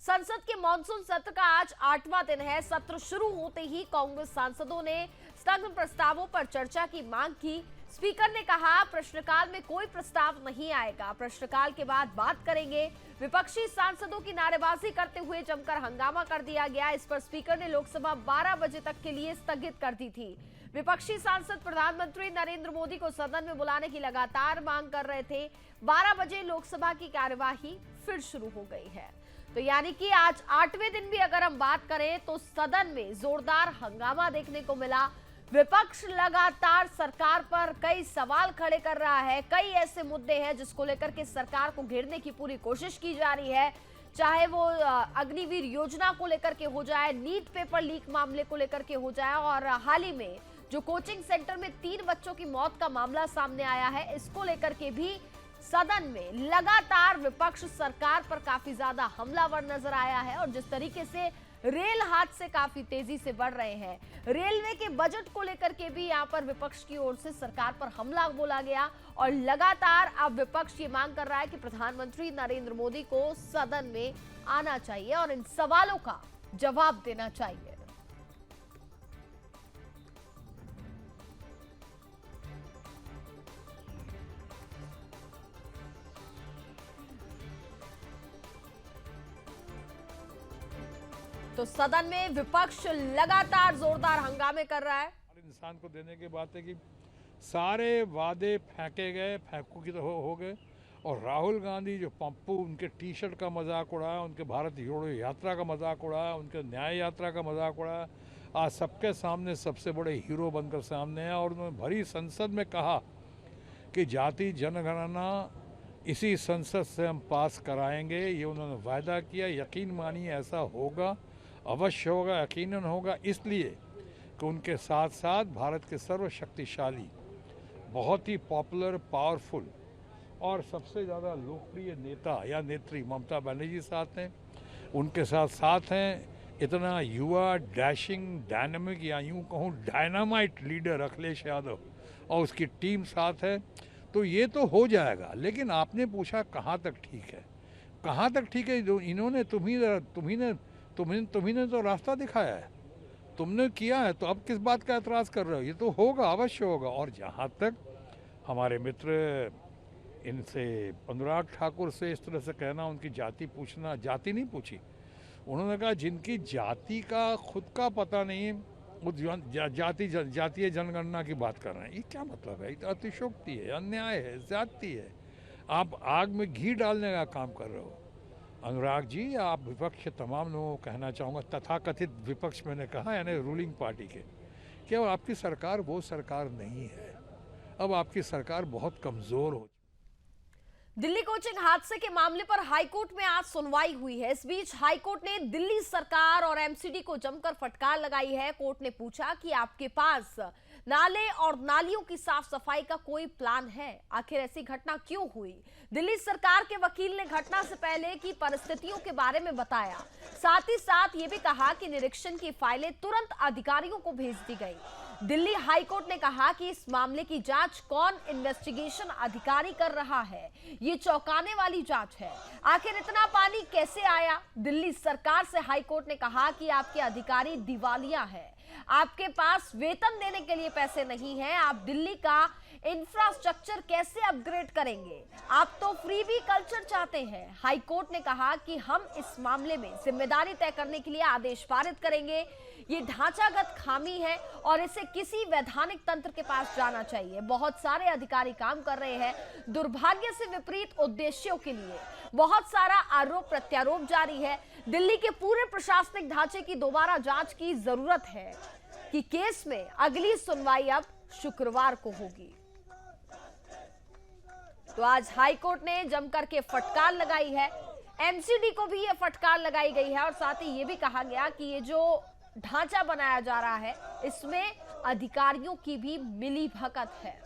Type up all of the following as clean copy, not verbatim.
संसद के मानसून सत्र का आज 8वां दिन है। सत्र शुरू होते ही कांग्रेस सांसदों ने स्थगन प्रस्तावों पर चर्चा की मांग की। स्पीकर ने कहा, प्रश्नकाल में कोई प्रस्ताव नहीं आएगा, प्रश्नकाल के बाद बात करेंगे। विपक्षी सांसदों की नारेबाजी करते हुए जमकर हंगामा कर दिया गया। इस पर स्पीकर ने लोकसभा 12 बजे तक के लिए स्थगित कर दी थी। विपक्षी सांसद प्रधानमंत्री नरेंद्र मोदी को सदन में बुलाने की लगातार मांग कर रहे थे। 12 बजे लोकसभा की कार्यवाही फिर शुरू हो गई है। तो यानी कि आज 8वें दिन भी अगर हम बात करें तो सदन में जोरदार हंगामा देखने को मिला। विपक्ष लगातार सरकार पर कई सवाल खड़े कर रहा है। कई ऐसे मुद्दे हैं जिसको लेकर के सरकार को घेरने की पूरी कोशिश की जा रही है, चाहे वो अग्निवीर योजना को लेकर के हो जाए, नीट पेपर लीक मामले को लेकर के हो जाए, और हाल ही में जो कोचिंग सेंटर में 3 बच्चों की मौत का मामला सामने आया है, इसको लेकर के भी सदन में लगातार विपक्ष सरकार पर काफी ज्यादा हमलावर नजर आया है। और जिस तरीके से रेल हादसे काफी तेजी से बढ़ रहे हैं, रेलवे के बजट को लेकर के भी यहां पर विपक्ष की ओर से सरकार पर हमला बोला गया। और लगातार अब विपक्ष ये मांग कर रहा है कि प्रधानमंत्री नरेंद्र मोदी को सदन में आना चाहिए और इन सवालों का जवाब देना चाहिए। तो सदन में विपक्ष लगातार जोरदार हंगामे कर रहा है। इंसान को देने की बात है कि सारे वादे फेंके गए, फेंकू की तरह हो गए। और राहुल गांधी जो पप्पू उनके टी शर्ट का मजाक उड़ाया, उनके भारत जोड़ो यात्रा का मजाक उड़ाया, उनके न्याय यात्रा का मजाक उड़ाया, आज सबके सामने सबसे बड़े हीरो बनकर सामने है। और उन्होंने भरी संसद में कहा कि जाति जनगणना इसी संसद से हम पास कराएंगे। ये उन्होंने वायदा किया। यकीन मानिए ऐसा होगा, अवश्य होगा, यकीनन होगा। इसलिए कि उनके साथ साथ भारत के सर्वशक्तिशाली, बहुत ही पॉपुलर, पावरफुल और सबसे ज़्यादा लोकप्रिय नेता या नेत्री ममता बनर्जी साथ हैं। उनके साथ साथ हैं इतना युवा, डैशिंग, डायनामिक या यूँ कहूँ डायनामाइट लीडर अखिलेश यादव और उसकी टीम साथ है। तो ये तो हो जाएगा। लेकिन आपने पूछा कहाँ तक ठीक है, कहाँ तक ठीक है। जो इन्होंने तुम्ही ने तो रास्ता दिखाया है, तुमने किया है, तो अब किस बात का एतराज़ कर रहे हो। ये तो होगा, अवश्य होगा। और जहाँ तक हमारे मित्र इनसे अनुराग ठाकुर से इस तरह से कहना, उनकी जाति पूछना, जाति नहीं पूछी, उन्होंने कहा जिनकी जाति का खुद का पता नहीं, वो जातीय जनगणना की बात कर रहे हैं। ये क्या मतलब है? ये तो अतिशोक्ति है, अन्याय है, ज्यादती है। आप आग में घी डालने का काम कर रहे हो। अनुराग जी, आप विपक्ष के तमाम लोगों को कहना चाहूँगा, तथाकथित विपक्ष मैंने कहा यानी रूलिंग पार्टी के, कि अब आपकी सरकार वो सरकार नहीं है। अब आपकी सरकार बहुत कमज़ोर हो। दिल्ली कोचिंग हादसे के मामले पर हाईकोर्ट में आज सुनवाई हुई है। इस बीच हाईकोर्ट ने दिल्ली सरकार और एमसीडी को जमकर फटकार लगाई है। कोर्ट ने पूछा कि आपके पास नाले और नालियों की साफ सफाई का कोई प्लान है? आखिर ऐसी घटना क्यों हुई? दिल्ली सरकार के वकील ने घटना से पहले की परिस्थितियों के बारे में बताया। साथ ही साथ ये भी कहा कि निरीक्षण की फाइलें तुरंत अधिकारियों को भेज दी गई। दिल्ली हाईकोर्ट ने कहा कि इस मामले की जांच कौन इन्वेस्टिगेशन अधिकारी कर रहा है, ये चौंकाने वाली जांच है। आखिर इतना पानी कैसे आया? दिल्ली सरकार से हाईकोर्ट ने कहा कि आपके अधिकारी दिवालिया है, आपके पास वेतन देने के लिए पैसे नहीं है, आप दिल्ली का इंफ्रास्ट्रक्चर कैसे अपग्रेड करेंगे? आप तो फ्रीबी कल्चर चाहते हैं। हाईकोर्ट ने कहा कि हम इस मामले में जिम्मेदारी तय करने के लिए आदेश पारित करेंगे। ये ढांचागत खामी है और इसे किसी वैधानिक तंत्र के पास जाना चाहिए। बहुत सारे अधिकारी काम कर रहे हैं दुर्भाग्य से विपरीत उद्देश्यों के लिए। बहुत सारा आरोप प्रत्यारोप जारी है। दिल्ली के पूरे प्रशासनिक ढांचे की दोबारा जांच की जरूरत है कि केस में अगली सुनवाई अब शुक्रवार को होगी। तो आज हाईकोर्ट ने जमकर के फटकार लगाई है। एमसीडी को भी ये फटकार लगाई गई है और साथ ही ये भी कहा गया कि ये जो ढांचा बनाया जा रहा है इसमें अधिकारियों की भी मिलीभगत है।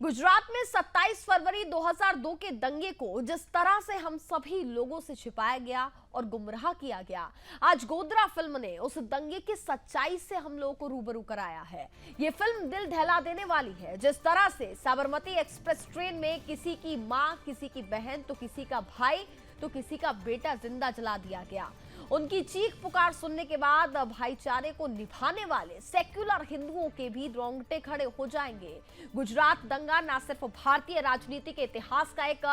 गुजरात में 27 फरवरी 2002 के दंगे को जिस तरह से हम सभी लोगों से छिपाया गया और गुमराह किया गया, आज गोधरा फिल्म ने उस दंगे की सच्चाई से हम लोगों को रूबरू कराया है। ये फिल्म दिल दहला देने वाली है। जिस तरह से साबरमती एक्सप्रेस ट्रेन में किसी की मां, किसी की बहन, तो किसी का भाई, तो किसी का बेटा जिंदा जला दिया गया। उनकी चीख पुकार सुनने के बाद भाईचारे को निभाने वाले सेक्युलर हिंदुओं के भी रोंगटे खड़े हो जाएंगे। गुजरात दंगा न सिर्फ भारतीय राजनीति के इतिहास का एक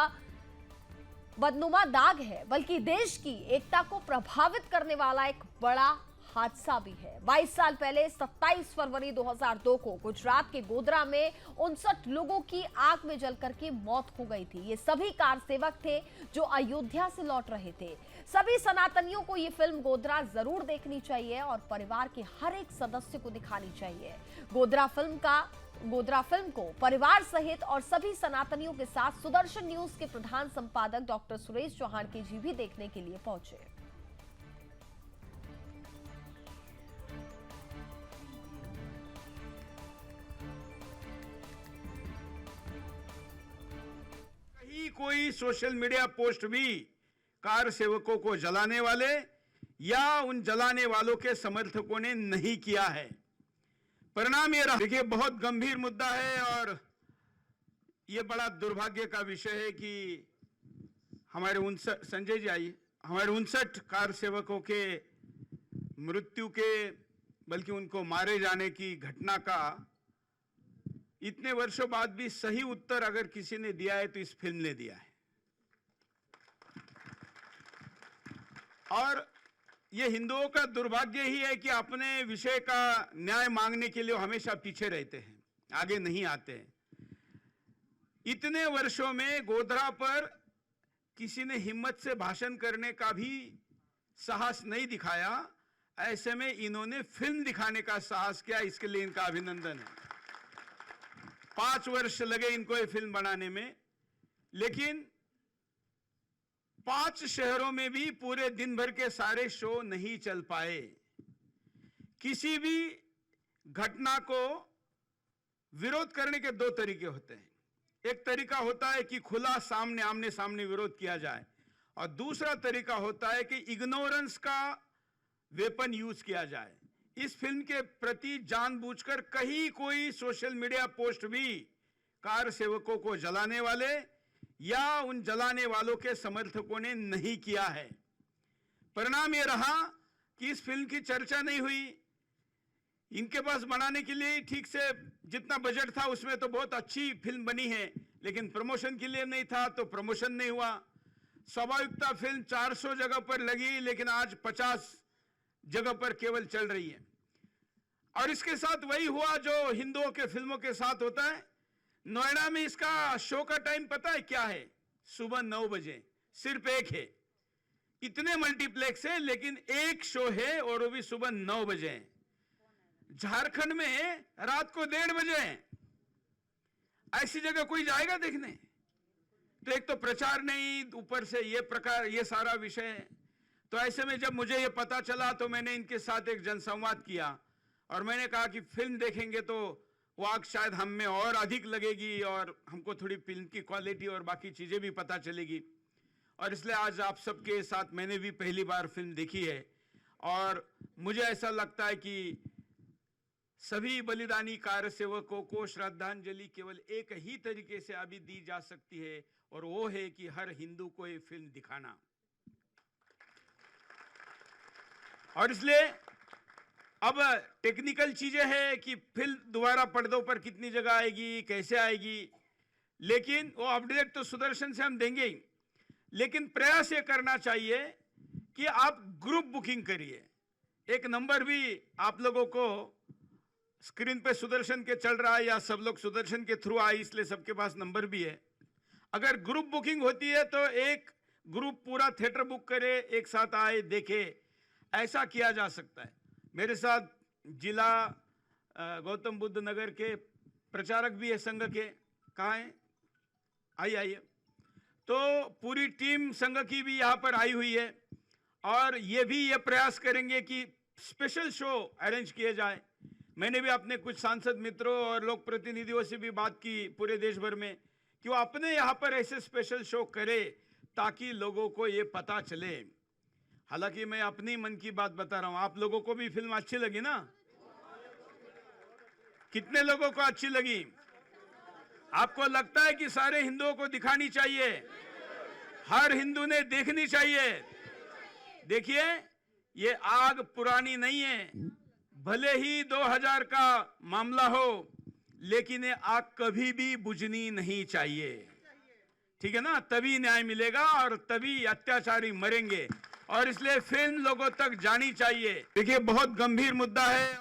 बदनुमा दाग है, बल्कि देश की एकता को प्रभावित करने वाला एक बड़ा हादसा भी है। 22 साल पहले 27 फरवरी 2002 को गुजरात के गोधरा में 59 लोगों की आग में जलकर के मौत हो गई थी। ये सभी कार सेवक थे जो अयोध्या से लौट रहे थे। सभी सनातनियों को ये फिल्म गोधरा जरूर देखनी चाहिए और परिवार के हर एक सदस्य को दिखानी चाहिए। गोधरा फिल्म को परिवार सहित और सभी सनातनियों के साथ सुदर्शन न्यूज के प्रधान संपादक डॉक्टर सुरेश चौहान के जी भी देखने के लिए पहुंचे। कोई सोशल मीडिया पोस्ट भी कार सेवकों को जलाने वाले या उन जलाने वालों के समर्थकों ने नहीं किया है। परिणाम ये रहा। देखिए, बहुत गंभीर मुद्दा है और ये बड़ा दुर्भाग्य का विषय है कि हमारे 59 कार सेवकों के मृत्यु के, बल्कि उनको मारे जाने की घटना का इतने वर्षों बाद भी सही उत्तर अगर किसी ने दिया है तो इस फिल्म ने दिया है। और ये हिंदुओं का दुर्भाग्य ही है कि अपने विषय का न्याय मांगने के लिए हमेशा पीछे रहते हैं, आगे नहीं आते हैं। इतने वर्षों में गोधरा पर किसी ने हिम्मत से भाषण करने का भी साहस नहीं दिखाया। ऐसे में इन्होंने फिल्म दिखाने का साहस किया, इसके लिए इनका अभिनंदन है। 5 वर्ष लगे इनको ये फिल्म बनाने में, लेकिन 5 शहरों में भी पूरे दिन भर के सारे शो नहीं चल पाए। किसी भी घटना को विरोध करने के 2 तरीके होते हैं। एक तरीका होता है कि खुला आमने सामने विरोध किया जाए, और दूसरा तरीका होता है कि इग्नोरेंस का वेपन यूज किया जाए। इस फिल्म के प्रति जानबूझकर कहीं कोई सोशल मीडिया पोस्ट भी कार सेवकों को जलाने वाले या उन जलाने वालों के समर्थकों ने नहीं किया है। परिणाम यह रहा कि इस फिल्म की चर्चा नहीं हुई। इनके पास बनाने के लिए ठीक से जितना बजट था उसमें तो बहुत अच्छी फिल्म बनी है, लेकिन प्रमोशन के लिए नहीं था तो प्रमोशन नहीं हुआ। स्वाभाविकता फिल्म 400 जगह पर लगी, लेकिन आज 50 जगह पर केवल चल रही है। और इसके साथ वही हुआ जो हिंदुओं के फिल्मों के साथ होता है। नोएडा में इसका शो का टाइम पता है क्या है? सुबह 9 बजे, सिर्फ एक है। इतने मल्टीप्लेक्स है लेकिन एक शो है और वो भी सुबह 9 बजे है। झारखंड में रात को 1:30 बजे है। ऐसी जगह कोई जाएगा देखने? तो एक तो प्रचार नहीं, ऊपर से ये सारा विषय है। तो ऐसे में जब मुझे ये पता चला तो मैंने इनके साथ एक जनसंवाद किया और मैंने कहा कि फिल्म देखेंगे तो वो आग शायद हम में और अधिक लगेगी और हमको थोड़ी फिल्म की क्वालिटी और बाकी चीजें भी पता चलेगी। और इसलिए आज आप सबके साथ मैंने भी पहली बार फिल्म देखी है और मुझे ऐसा लगता है कि सभी बलिदानी कार सेवकों को श्रद्धांजलि केवल एक ही तरीके से अभी दी जा सकती है, और वो है कि हर हिंदू को ये फिल्म दिखाना। और इसलिए अब टेक्निकल चीजें हैं कि फिल्म दोबारा पर्दों पर कितनी जगह आएगी, कैसे आएगी, लेकिन वो अपडेट तो सुदर्शन से हम देंगे ही। लेकिन प्रयास ये करना चाहिए कि आप ग्रुप बुकिंग करिए। एक नंबर भी आप लोगों को स्क्रीन पे सुदर्शन के चल रहा है, या सब लोग सुदर्शन के थ्रू आए इसलिए सबके पास नंबर भी है। अगर ग्रुप बुकिंग होती है तो एक ग्रुप पूरा थिएटर बुक करे, एक साथ आए, देखे, ऐसा किया जा सकता है। मेरे साथ जिला गौतम बुद्ध नगर के प्रचारक भी है संघ के। कहाँ हैं? आइए। तो पूरी टीम संघ की भी यहाँ पर आई हुई है और ये भी ये प्रयास करेंगे कि स्पेशल शो अरेंज किए जाए। मैंने भी अपने कुछ सांसद मित्रों और लोक प्रतिनिधियों से भी बात की पूरे देश भर में कि वो अपने यहाँ पर ऐसे स्पेशल शो करे ताकि लोगों को ये पता चले। हालांकि मैं अपनी मन की बात बता रहा हूं, आप लोगों को भी फिल्म अच्छी लगी ना? कितने लोगों को अच्छी लगी? आपको लगता है कि सारे हिंदुओं को दिखानी चाहिए, हर हिंदू ने देखनी चाहिए? देखिए, ये आग पुरानी नहीं है, भले ही 2000 का मामला हो, लेकिन ये आग कभी भी बुझनी नहीं चाहिए, ठीक है ना? तभी न्याय मिलेगा और तभी अत्याचारी मरेंगे, और इसलिए फिल्म लोगों तक जानी चाहिए। देखिए, बहुत गंभीर मुद्दा है।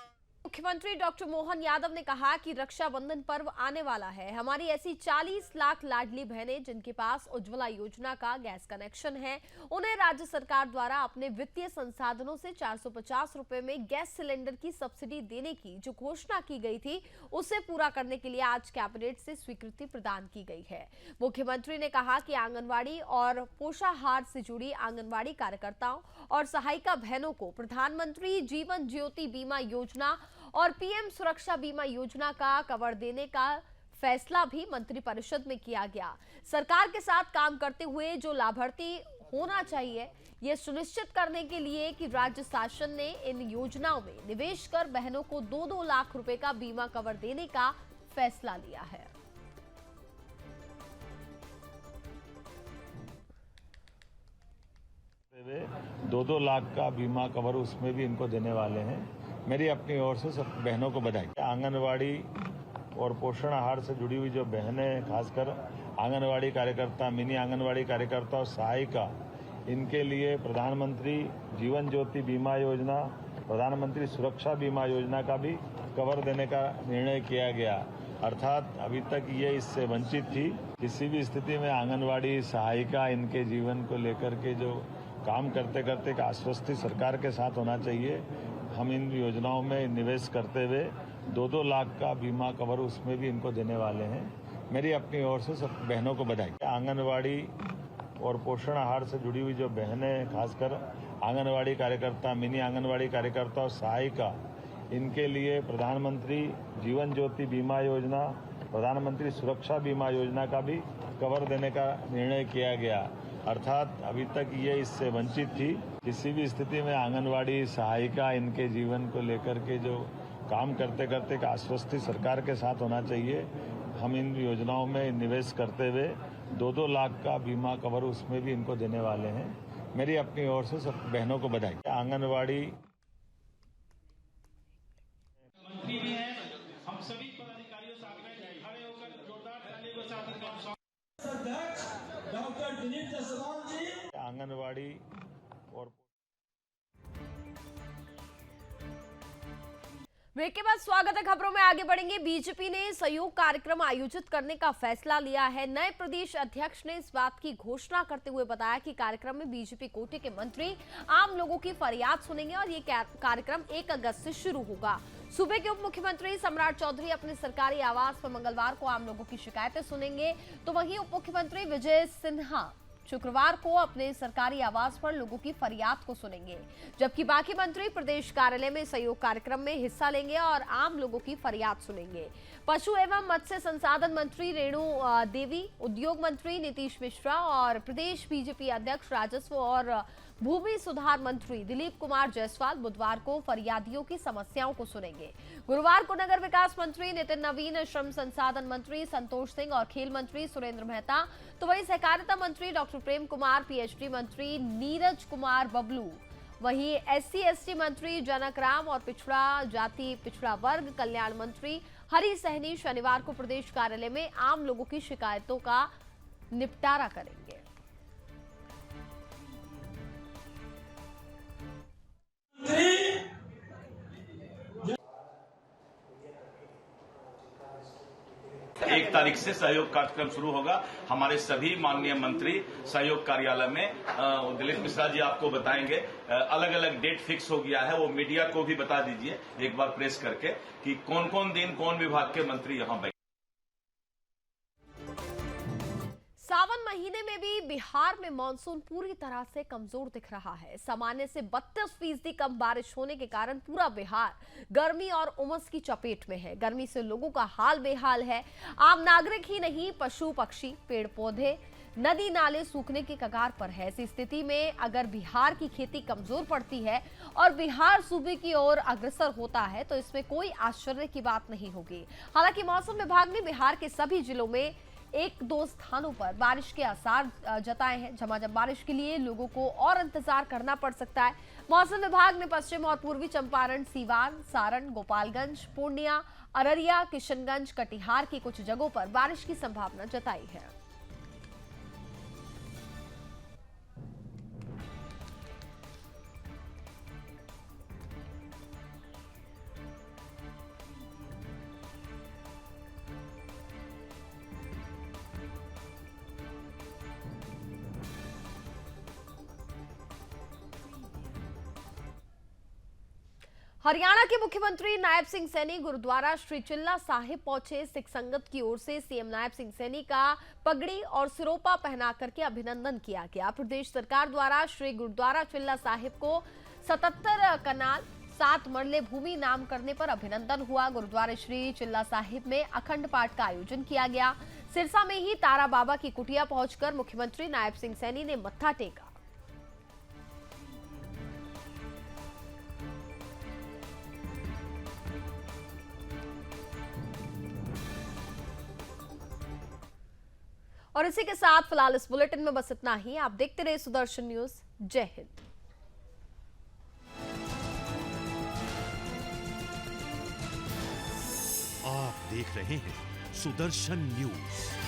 मुख्यमंत्री डॉक्टर मोहन यादव ने कहा कि रक्षाबंधन पर्व आने वाला है। हमारी ऐसी 40 लाख लाडली बहनें जिनके पास उज्ज्वला योजना का गैस कनेक्शन है, उन्हें राज्य सरकार द्वारा अपने वित्तीय संसाधनों से 450 रुपए में गैस सिलेंडर की सब्सिडी देने की जो घोषणा की गई थी, उसे पूरा करने के लिए आज कैबिनेट से स्वीकृति प्रदान की गई है। मुख्यमंत्री ने कहा कि आंगनबाड़ी और पोषाहार से जुड़ी आंगनबाड़ी कार्यकर्ताओं और सहायिका बहनों को प्रधानमंत्री जीवन ज्योति बीमा योजना और पीएम सुरक्षा बीमा योजना का कवर देने का फैसला भी मंत्रिपरिषद में किया गया। सरकार के साथ काम करते हुए जो लाभार्थी होना चाहिए, ये सुनिश्चित करने के लिए कि राज्य शासन ने इन योजनाओं में निवेश कर बहनों को 2-2 लाख रुपए का बीमा कवर देने का फैसला लिया है। 2-2 लाख का बीमा कवर उसमें भी इनको देने वाले हैं। मेरी अपनी ओर से सब बहनों को बधाई। आंगनवाड़ी और पोषण आहार से जुड़ी हुई जो बहनें, खासकर आंगनवाड़ी कार्यकर्ता, मिनी आंगनवाड़ी कार्यकर्ता और सहायिका, इनके लिए प्रधानमंत्री जीवन ज्योति बीमा योजना, प्रधानमंत्री सुरक्षा बीमा योजना का भी कवर देने का निर्णय किया गया। अर्थात अभी तक ये इससे वंचित थी। किसी भी स्थिति में आंगनवाड़ी सहायिका, इनके जीवन को लेकर के जो काम करते करते एक आश्वस्ति सरकार के साथ होना चाहिए। हम इन योजनाओं में निवेश करते हुए 2-2 लाख का बीमा कवर उसमें भी इनको देने वाले हैं। मेरी अपनी ओर से सब बहनों को बधाई। आंगनवाड़ी और पोषण आहार से जुड़ी हुई जो बहनें, खासकर आंगनवाड़ी कार्यकर्ता, मिनी आंगनवाड़ी कार्यकर्ता और सहायिका, इनके लिए प्रधानमंत्री जीवन ज्योति बीमा योजना, प्रधानमंत्री सुरक्षा बीमा योजना का भी कवर देने का निर्णय किया गया। अर्थात अभी तक ये इससे वंचित थी। किसी भी स्थिति में आंगनवाड़ी सहायिका, इनके जीवन को लेकर के जो काम करते करते एक आश्वस्ति सरकार के साथ होना चाहिए। हम इन योजनाओं में निवेश करते हुए 2-2 लाख का बीमा कवर उसमें भी इनको देने वाले हैं। मेरी अपनी ओर से सब बहनों को बधाई। आंगनवाड़ी मंत्री भी हैं, हम सभी पदाधिकारियों से आग्रह खड़े होकर जोरदार ताली के साथ इनका डॉक्टर दिलीप जायसवाल जी। आंगनवाड़ी और ब्रेक के बाद स्वागत है। खबरों में आगे बढ़ेंगे। बीजेपी ने सहयोग कार्यक्रम आयोजित करने का फैसला लिया है। नए प्रदेश अध्यक्ष ने इस बात की घोषणा करते हुए बताया कि कार्यक्रम में बीजेपी कोटे के मंत्री आम लोगों की फरियाद सुनेंगे और ये कार्यक्रम 1 अगस्त से शुरू होगा। सूबे के उप मुख्यमंत्री सम्राट चौधरी अपने सरकारी आवास पर मंगलवार को आम लोगों की शिकायतें सुनेंगे, तो वहीं उप मुख्यमंत्री विजय सिन्हा शुक्रवार को अपने सरकारी आवास पर लोगों की फरियाद को सुनेंगे, जबकि बाकी मंत्री प्रदेश कार्यालय में सहयोग कार्यक्रम में हिस्सा लेंगे और आम लोगों की फरियाद सुनेंगे। पशु एवं मत्स्य संसाधन मंत्री रेणु देवी, उद्योग मंत्री नीतीश मिश्रा और प्रदेश बीजेपी अध्यक्ष राजस्व और भूमि सुधार मंत्री दिलीप कुमार जायसवाल बुधवार को फरियादियों की समस्याओं को सुनेंगे। गुरुवार को नगर विकास मंत्री नितिन नवीन, श्रम संसाधन मंत्री संतोष सिंह और खेल मंत्री सुरेंद्र मेहता, तो वहीं सहकारिता मंत्री डॉक्टर प्रेम कुमार, पीएचडी मंत्री नीरज कुमार बबलू, वहीं SC/ST मंत्री जनक राम और पिछड़ा जाति पिछड़ा वर्ग कल्याण मंत्री हरि सहनी शनिवार को प्रदेश कार्यालय में आम लोगों की शिकायतों का निपटारा करेंगे। एक तारीख से सहयोग कार्यक्रम शुरू होगा। हमारे सभी माननीय मंत्री सहयोग कार्यालय में, दिलीप मिश्रा जी आपको बताएंगे, अलग अलग डेट फिक्स हो गया है। वो मीडिया को भी बता दीजिए एक बार प्रेस करके कि कौन कौन दिन कौन विभाग के मंत्री यहां बैठे। सावन महीने में भी बिहार में मानसून पूरी तरह से कमजोर दिख रहा है। सामान्य से 32% कम बारिश होने के कारण पूरा बिहार गर्मी और उमस की चपेट में है। गर्मी से लोगों का हाल बेहाल है। आम नागरिक ही नहीं, पशु पक्षी, पेड़ पौधे, नदी नाले सूखने के कगार पर है। ऐसी स्थिति में अगर बिहार की खेती कमजोर पड़ती है और बिहार सूबे की ओर अग्रसर होता है तो इसमें कोई आश्चर्य की बात नहीं होगी। हालांकि मौसम विभाग ने बिहार के सभी जिलों में 1-2 स्थानों पर बारिश के आसार जताए हैं। झमाझम बारिश के लिए लोगों को और इंतजार करना पड़ सकता है। मौसम विभाग ने पश्चिम और पूर्वी चंपारण, सीवान, सारण, गोपालगंज, पूर्णिया, अररिया, किशनगंज, कटिहार की कुछ जगहों पर बारिश की संभावना जताई है। हरियाणा के मुख्यमंत्री नायब सिंह सैनी गुरुद्वारा श्री चिल्ला साहिब पहुंचे। सिख संगत की ओर से सीएम नायब सिंह सैनी का पगड़ी और सिरोपा पहना करके अभिनंदन किया गया। प्रदेश सरकार द्वारा श्री गुरुद्वारा चिल्ला साहिब को 77 कनाल 7 मरले भूमि नाम करने पर अभिनंदन हुआ। गुरुद्वारे श्री चिल्ला साहिब में अखंड पाठ का आयोजन किया गया। सिरसा में ही तारा बाबा की कुटिया पहुंचकर मुख्यमंत्री नायब सिंह सैनी ने मत्था टेका। और इसी के साथ फिलहाल इस बुलेटिन में बस इतना ही। आप देखते रहिए सुदर्शन न्यूज। जय हिंद। आप देख रहे हैं सुदर्शन न्यूज।